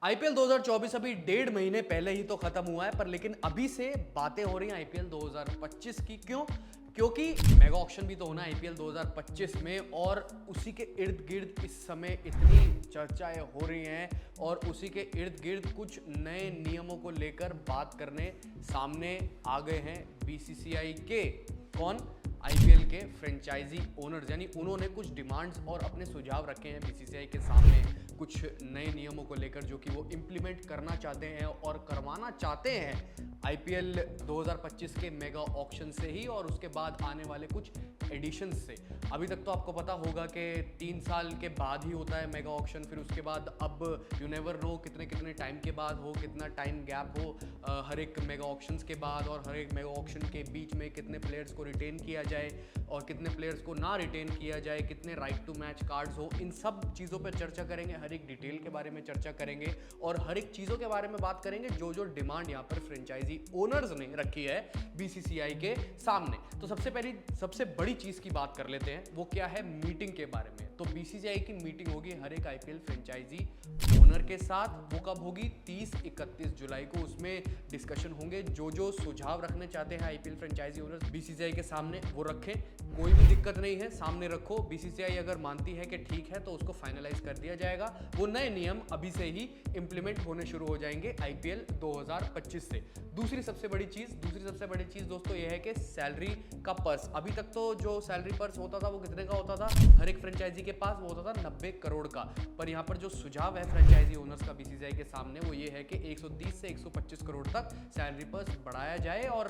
IPL 2024 अभी 1.5 महीने पहले ही तो खत्म हुआ है, पर लेकिन अभी से बातें हो रही हैं आईपीएल 2025 की। क्यों? क्योंकि मेगा ऑक्शन भी तो होना है आईपीएल 2025 में, और उसी के इर्द गिर्द इस समय इतनी चर्चाएं हो रही हैं और उसी के इर्द गिर्द कुछ नए नियमों को लेकर बात करने सामने आ गए हैं बीसीसीआई के। कौन? आईपीएल के फ्रेंचाइजी ओनर्स, यानी उन्होंने कुछ डिमांड्स और अपने सुझाव रखे हैं बीसीसीआई के सामने कुछ नए नियमों को लेकर, जो कि वो इम्प्लीमेंट करना चाहते हैं और करवाना चाहते हैं आईपीएल 2025 के मेगा ऑक्शन से ही और उसके बाद आने वाले कुछ एडिशन से। अभी तक तो आपको पता होगा कि 3 साल के बाद ही होता है मेगा ऑक्शन, फिर उसके बाद अब यू नेवर नो कितने कितने टाइम के बाद हो, कितना टाइम गैप हो हर एक मेगा ऑक्शंस के बाद, और हर एक मेगा ऑक्शन के बीच में कितने प्लेयर्स को रिटेन किया जाए और कितने प्लेयर्स को ना रिटेन किया जाए, कितने राइट टू मैच कार्ड्स हो। इन सब चीज़ों पर चर्चा करेंगे, हर एक डिटेल के बारे में चर्चा करेंगे और हर एक चीज़ों के बारे में बात करेंगे जो जो डिमांड यहाँ पर फ्रेंचाइजी ओनर्स ने रखी है बीसीसीआई के सामने। तो सबसे बड़ी चीज़ की बात कर लेते हैं, वो क्या है? मीटिंग के बारे में। तो बीसीसीआई की मीटिंग होगी हर एक आईपीएल फ्रेंचाइजी ओनर के साथ। वो कब होगी? 30-31 जुलाई को। उसमें डिस्कशन होंगे, जो जो सुझाव रखने चाहते हैं आईपीएल फ्रेंचाइजी ओनर्स बीसीसीआई के सामने वो रखें। कोई भी दिक्कत नहीं है, सामने रखो। बीसीसीआई अगर मानती है कि ठीक है तो उसको फाइनलाइज कर दिया जाएगा। वो नए नियम अभी से ही इंप्लीमेंट होने शुरू हो जाएंगे आईपीएल 2025 से। दूसरी सबसे बड़ी चीज दोस्तों ये है कि सैलरी का पर्स। अभी तक तो जो सैलरी पर्स होता था वो कितने का होता था? हर एक फ्रेंचाइजी के पास वो होता था 90 करोड़ का। पर यहाँ पर जो सुझाव है फ्रेंचाइजी ओनर्स का बीसीसीआई के सामने वो ये है कि 130 से 125 करोड़ तक सैलरी पर्स बढ़ाया जाए, और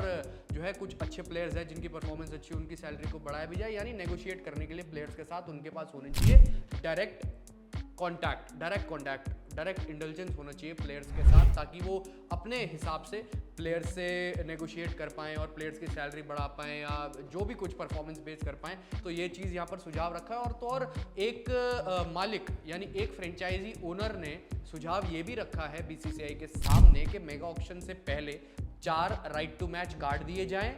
जो है कुछ अच्छे प्लेयर्स हैं जिनकी परफॉर्मेंस अच्छी, उनकी सैलरी को बढ़ाया भी जाए। यानी नेगोशिएट करने के लिए प्लेयर्स के साथ उनके पास होने चाहिए डायरेक्ट कॉन्टैक्ट, डायरेक्ट इंटेलिजेंस होना चाहिए प्लेयर्स के साथ, ताकि वो अपने हिसाब से प्लेयर्स से नेगोशिएट कर पाएँ और प्लेयर्स की सैलरी बढ़ा पाएँ या जो भी कुछ परफॉर्मेंस बेस कर पाएँ। तो ये चीज़ यहाँ पर सुझाव रखा है। और तो और एक मालिक यानी एक फ्रेंचाइजी ओनर ने सुझाव ये भी रखा है बीसीसीआई के सामने कि मेगा ऑक्शन से पहले 4 राइट टू मैच कार्ड दिए जाएं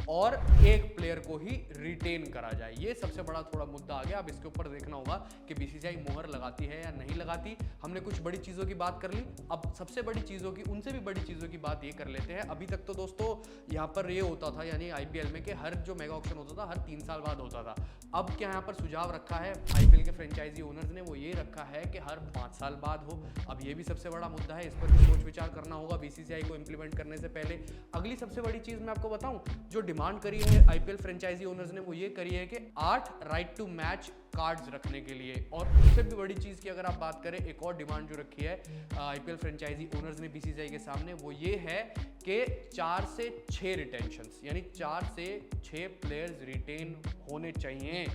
और एक प्लेयर को ही रिटेन करा जाए। ये सबसे बड़ा थोड़ा मुद्दा आ गया। अब इसके ऊपर देखना होगा कि बीसीसीआई मोहर लगाती है या नहीं लगाती। हमने कुछ बड़ी चीज़ों की बात कर ली, अब सबसे बड़ी चीज़ों की, उनसे भी बड़ी चीज़ों की बात ये कर लेते हैं। अभी तक तो दोस्तों यहाँ पर ये होता था, यानी आईपीएल में, कि हर जो मेगा ऑक्शन होता था हर 3 साल बाद होता था। अब क्या यहाँ पर सुझाव रखा है आईपीएल के फ्रेंचाइजी ओनर्स ने? वो ये रखा है कि हर 5 साल बाद हो। अब ये भी सबसे बड़ा मुद्दा है, इस पर भी सोच विचार करना होगा बीसीसीआई को इम्प्लीमेंट करने से पहले। अगली सबसे बड़ी चीज़ मैं आपको बताऊं, जो डिमांड करी है आईपीएल फ्रेंचाइजी ओनर्स ने, वो ये करी है कि 8 राइट टू मैच कार्ड्स रखने के लिए। और उससे भी बड़ी चीज़ की अगर आप बात करें, एक और डिमांड जो रखी है आईपीएल फ्रेंचाइजी ओनर्स ने बीसीसीआई के सामने, वो ये है कि 4 से 6 रिटेंशंस, यानी 4 से 6 प्लेयर्स रिटेन होने चाहिए।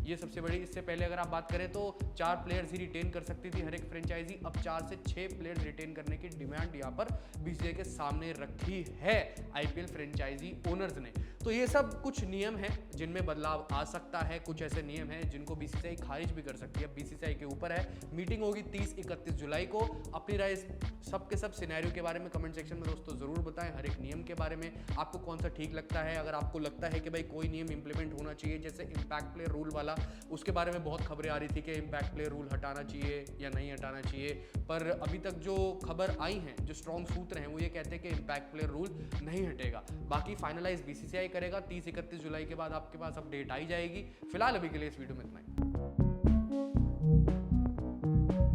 ये सबसे बड़ी। इससे पहले अगर आप बात करें तो 4 प्लेयर्स ही रिटेन कर सकती थी हर एक फ्रेंचाइजी। अब 4 से 6 प्लेयर्स रिटेन करने की डिमांड यहाँ पर बीसीसीआई के सामने रखी है आईपीएल फ्रेंचाइजी ओनर्स ने। तो ये सब कुछ नियम हैं जिनमें बदलाव आ सकता है, कुछ ऐसे नियम हैं जिनको बीसीसीआई खारिज भी कर सकती है। बीसीसीआई के ऊपर है। मीटिंग होगी 30-31 जुलाई को। अपनी राय सब के सब सिनेरियो के बारे में कमेंट सेक्शन में दोस्तों जरूर बताएं। हर एक नियम के बारे में आपको कौन सा ठीक लगता है। अगर आपको लगता है कि भाई कोई नियम इंप्लीमेंट होना चाहिए, जैसे इम्पैक्ट प्लेयर रूल वाला, उसके बारे में बहुत खबरें आ रही थी कि इम्पैक्ट प्लेयर रूल हटाना चाहिए या नहीं हटाना चाहिए, पर अभी तक जो खबर आई हैं, जो स्ट्रॉन्ग सूत्र हैं, वो ये कहते हैं कि इम्पैक्ट प्लेयर रूल नहीं हटेगा। बाकी फाइनलाइज बीसीसीआई करेगा। 30-31 जुलाई के बाद आपके पास अपडेट आई जाएगी। फिलहाल अभी के लिए इस वीडियो में इतना ही।